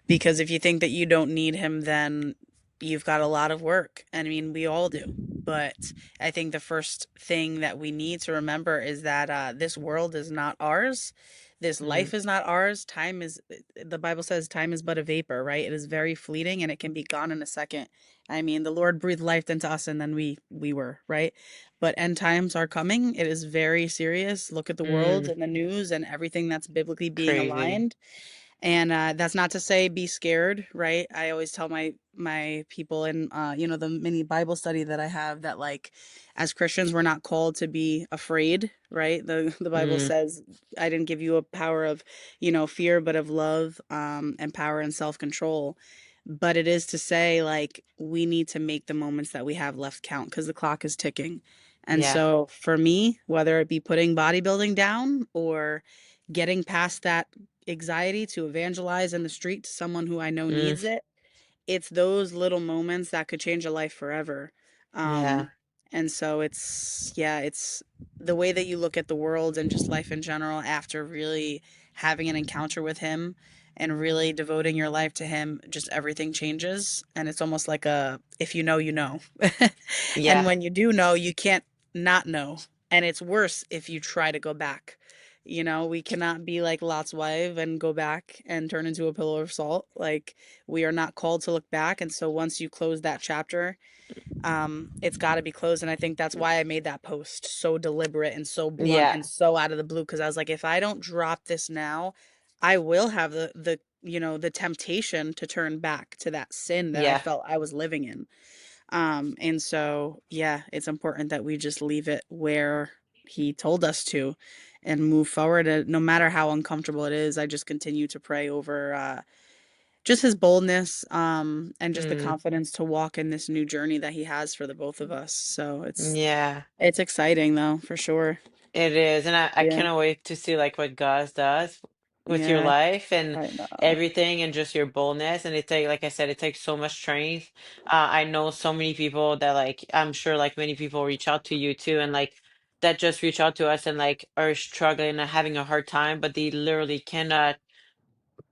Because if you think that you don't need him, then you've got a lot of work. I mean, we all do. But I think the first thing that we need to remember is that this world is not ours. This mm, life is not ours. The Bible says, time is but a vapor, right? It is very fleeting and it can be gone in a second. I mean, the Lord breathed life into us and then we were, right? But end times are coming. It is very serious. Look at the world mm, and the news and everything that's biblically being crazy. aligned. And that's not to say be scared, right? I always tell my people in the mini Bible study that I have that like as Christians we're not called to be afraid, right? The Bible Mm, says I didn't give you a power of, fear, but of love and power and self-control. But it is to say like we need to make the moments that we have left count because the clock is ticking. And yeah, so for me, whether it be putting bodybuilding down or getting past that anxiety to evangelize in the street to someone who I know mm, needs it, it's those little moments that could change a life forever. yeah, Um, and so it's the way that you look at the world and just life in general after really having an encounter with him and really devoting your life to him, just everything changes. And it's almost like a if you know, you know. And yeah, when you do know, you can't not know. And it's worse if you try to go back. We cannot be like Lot's wife and go back and turn into a pillar of salt. Like we are not called to look back. And so once you close that chapter, it's got to be closed. And I think that's why I made that post so deliberate and so blunt yeah, and so out of the blue. Cause I was like, if I don't drop this now, I will have the the temptation to turn back to that sin that I Yeah. felt I was living in. And so, yeah, it's important that we just leave it where he told us to and move forward. No matter how uncomfortable it is, I just continue to pray over just his boldness, and just the Mm, confidence to walk in this new journey that he has for the both of us. So yeah. it's exciting though, for sure. It is, and I Yeah. cannot wait to see like what God does with your Yeah, life and I know. everything, and just your boldness. And it take, like I said, it takes so much strength. I know so many people that like I'm sure like many people reach out to you too, and like that just reach out to us and like are struggling and having a hard time, but they literally cannot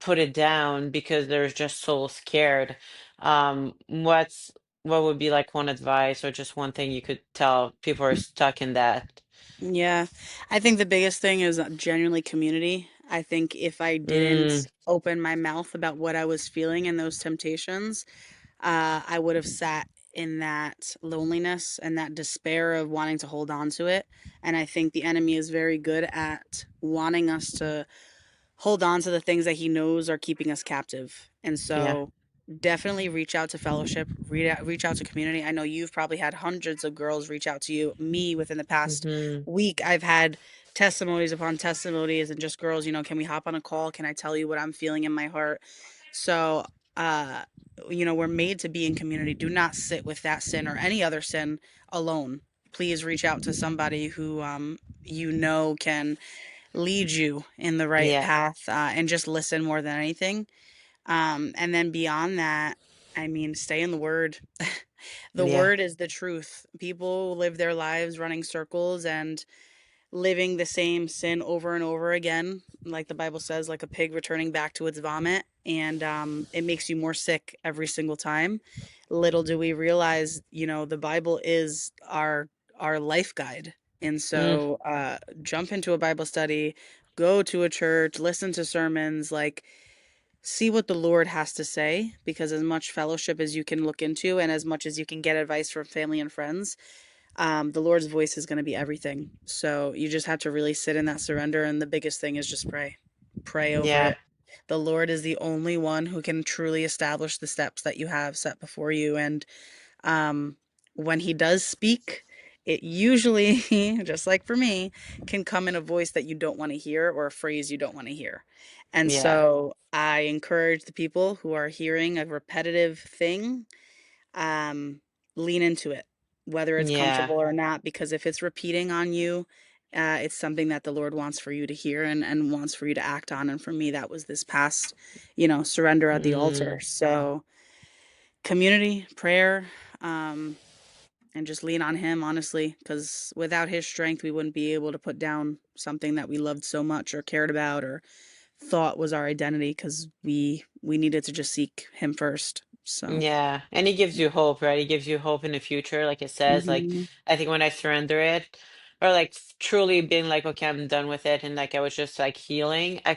put it down because they're just so scared. What would be like one advice or just one thing you could tell people who are stuck in that? Yeah, I think the biggest thing is genuinely community. I think if I Mm, didn't open my mouth about what I was feeling in those temptations, I would have sat in that loneliness and that despair of wanting to hold on to it. And I think the enemy is very good at wanting us to hold on to the things that he knows are keeping us captive. And yeah. so definitely reach out to fellowship, reach out to community. I know you've probably had hundreds of girls reach out to you. Me, within the past Hmm. week, I've had testimonies upon testimonies, and just girls, can we hop on a call? Can I tell you what I'm feeling in my heart? So, uh, we're made to be in community. Do not sit with that sin or any other sin alone. Please reach out to somebody who can lead you in the right Yeah. path, and just listen more than anything. And then beyond that, I mean, stay in the word. The Yeah. word is the truth. People live their lives running circles and living the same sin over and over again, like the Bible says, like a pig returning back to its vomit. And it makes you more sick every single time. Little do we realize, the Bible is our life guide. And Mm, so, jump into a Bible study, go to a church, listen to sermons, like see what the Lord has to say, because as much fellowship as you can look into and as much as you can get advice from family and friends, the Lord's voice is going to be everything. So you just have to really sit in that surrender. And the biggest thing is just pray. Pray over yeah. it. The Lord is the only one who can truly establish the steps that you have set before you. And um, when He does speak, it usually, just like for me, can come in a voice that you don't want to hear or a phrase you don't want to hear. And Yeah. so I encourage the people who are hearing a repetitive thing, um, lean into it, whether it's Yeah. comfortable or not, because if it's repeating on you, it's something that the Lord wants for you to hear and wants for you to act on. And for me, that was this past, surrender at the Mm, altar. So community, prayer, um, and just lean on Him, honestly, because without His strength, we wouldn't be able to put down something that we loved so much or cared about or thought was our identity, because we needed to just seek Him first. So, yeah. And he gives you hope, right? He gives you hope in the future, like it says. Like hmm I think when I surrender it, or like truly being like, okay, I'm done with it, and like I was just like healing, I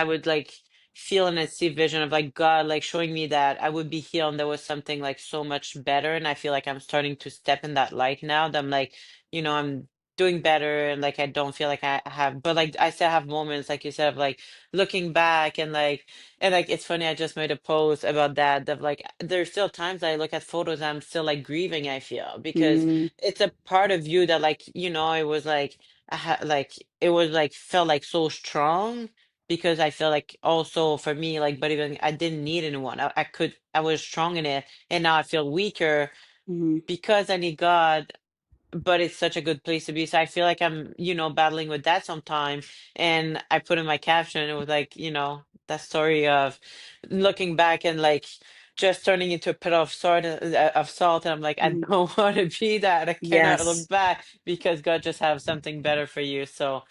would like feel and see vision of like God like showing me that I would be healed and there was something like so much better. And I feel like I'm starting to step in that light now that I'm like, I'm doing better, and like I don't feel like I have, but like I still have moments like you said of like looking back and like it's funny, I just made a post about that of like there's still times I look at photos I'm still like grieving, I feel, because hmm it's a part of you that like it was like like it was like felt like so strong, because I feel like also for me like bodybuilding I didn't need anyone. I was strong in it, and now I feel weaker hmm because I need God, but it's such a good place to be. So I feel like I'm, battling with that sometimes. And I put in my caption, it was like, that story of looking back and like just turning into a pit of salt. And I'm like, I hmm don't want to be that. I cannot look Yes. back because God just have something better for you. So,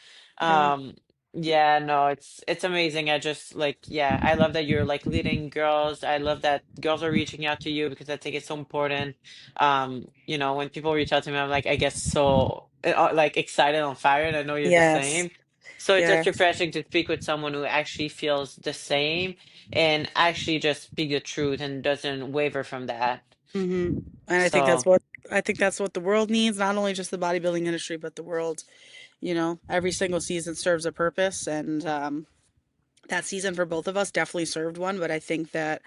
Yeah. um, yeah, no, it's amazing. I just like, yeah, I love that you're like leading girls. I love that girls are reaching out to you because I think it's so important. When people reach out to me, I'm like, I guess so like excited on fire, and I know you're the Yes. same. So it's just Yes. refreshing to speak with someone who actually feels the same and actually just speak the truth and doesn't waver from that. And So I think that's what the world needs, not only just the bodybuilding industry, but the world. Every single season serves a purpose, and that season for both of us definitely served one, but I think that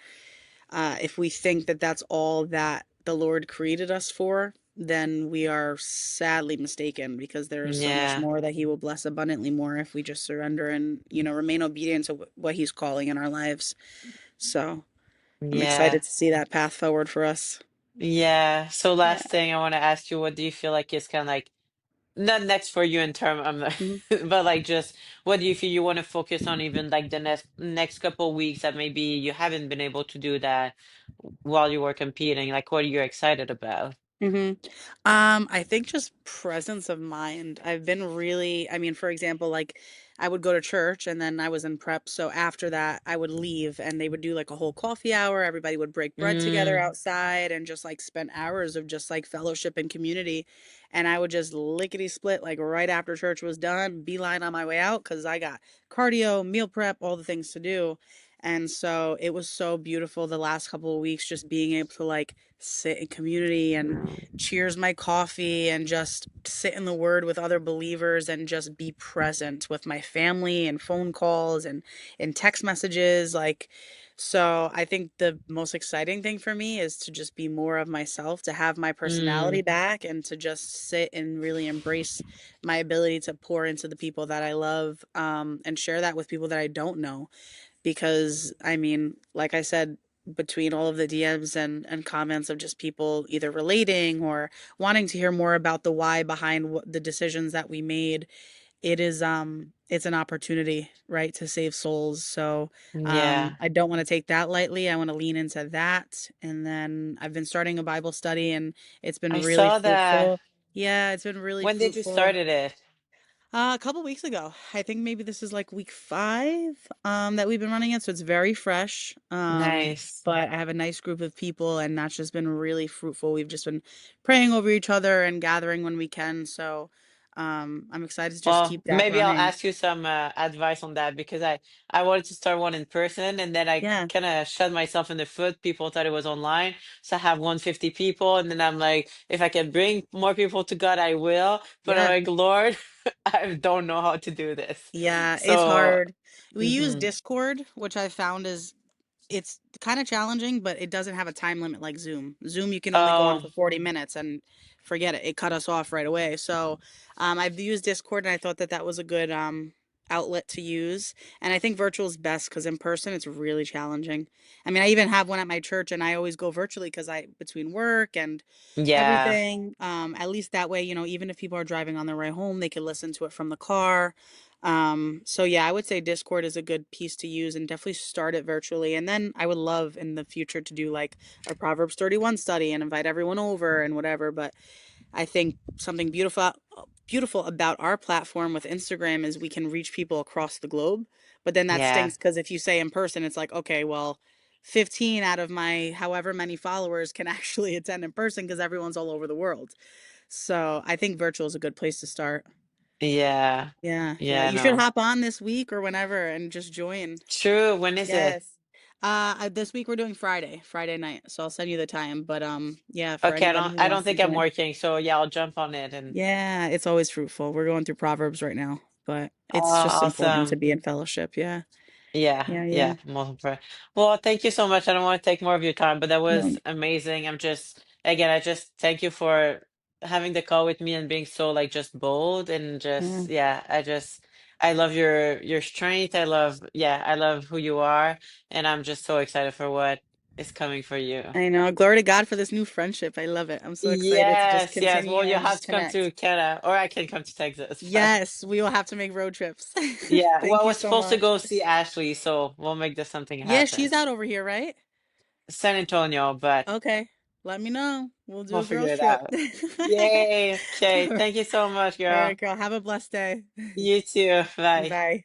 if we think that that's all that the Lord created us for, then we are sadly mistaken because there is so much Yeah. more that He will bless abundantly more if we just surrender and, remain obedient to what He's calling in our lives. So I'm Yeah. excited to see that path forward for us. Yeah. So Yeah. last thing I want to ask you, what do you feel like is kind of like not next for you in term, Mhm. but like just what do you feel you want to focus on even like the next couple weeks that maybe you haven't been able to do that while you were competing? Like what are you excited about? hmm I think just presence of mind. I've been really, I mean, for example, like I would go to church and then I was in prep. So after that, I would leave and they would do like a whole coffee hour. Everybody would break bread together Mm, outside and just like spend hours of just like fellowship and community. And I would just lickety split like right after church was done, beeline on my way out because I got cardio, meal prep, all the things to do. And so it was so beautiful the last couple of weeks just being able to like sit in community and cheers my coffee and just sit in the word with other believers and just be present with my family and phone calls and text messages like so I think the most exciting thing for me is to just be more of myself, to have my personality mm, back and to just sit and really embrace my ability to pour into the people that I love and share that with people that I don't know because I mean, like I said, between all of the DMs and comments of just people either relating or wanting to hear more about the why behind what the decisions that we made, it's an opportunity, right, to save souls. So yeah. I don't want to take that lightly. I want to lean into that. And then I've been starting a Bible study and it's been I really saw that. fruitful. Yeah, it's been really When did you fruitful. started it? A couple weeks ago. I think maybe this is like week 5 that we've been running it, so it's very fresh. Nice. But I have a nice group of people, and that's just been really fruitful. We've just been praying over each other and gathering when we can. So I'm excited to just Well, keep that maybe I'll running. ask you some advice on that because I wanted to start one in person and then I Yeah, kind of shut myself in the foot. People thought it was online, so I have 150 people, and then I'm like, if I can bring more people to God, I will. But I'm yeah. like, Lord, I don't know how to do this. Yeah, it's So, hard. We use hmm. Discord, which I found is it's kind of challenging, but it doesn't have a time limit like Zoom. Zoom, you can only go on Oh, for 40 minutes and forget it. It cut us off right away. So, I've used Discord and I thought that that was a good outlet to use. And I think virtual is best because in person it's really challenging. I mean, I even have one at my church and I always go virtually because between work and yeah, everything, at least that way, even if people are driving on their way home, they can listen to it from the car. So yeah, I would say Discord is a good piece to use and definitely start it virtually. And then I would love in the future to do like a Proverbs 31 study and invite everyone over and whatever. But I think something beautiful about our platform with Instagram is we can reach people across the globe. But then that yeah, stinks because if you say in person, it's like, okay, well, 15 out of my however many followers can actually attend in person because everyone's all over the world. So I think virtual is a good place to start. yeah, Yeah, yeah. yeah, You should no. hop on this week or whenever and just join. True. When is it? Yes. This week we're doing Friday night, so I'll send you the time. But yeah, for Okay, anybody who I don't wants to think I'm join. working, so yeah, I'll jump on it and Yeah, it's always fruitful. We're going through Proverbs right now, but oh, it's just important to awesome. be in fellowship. Yeah. Yeah, Yeah, yeah, yeah. multiple. Well, thank you so much. I don't want to take more of your time, but that was No, amazing. I'm just, again, I just thank you for having the call with me and being so like just bold and yeah. just, yeah, I love your strength. I love who you are, and I'm just so excited for what is coming for you. I know. Glory to God for this new friendship. I love it. I'm so excited to just Yes, yes. continue Well, you and have just to come connect. to Canada, or I can come to Texas, but Yes, we will have to make road trips. yeah. Well, I Thank you was so supposed to much. go see Ashley, so we'll make this something Yeah, happen. she's out over here, right? San Antonio, but Okay. Let me know. We'll do we'll a figure girls it trip. out. Yay. Okay. All Thank you so much, right, girl. girl. Have a blessed day. You too. Bye. Bye.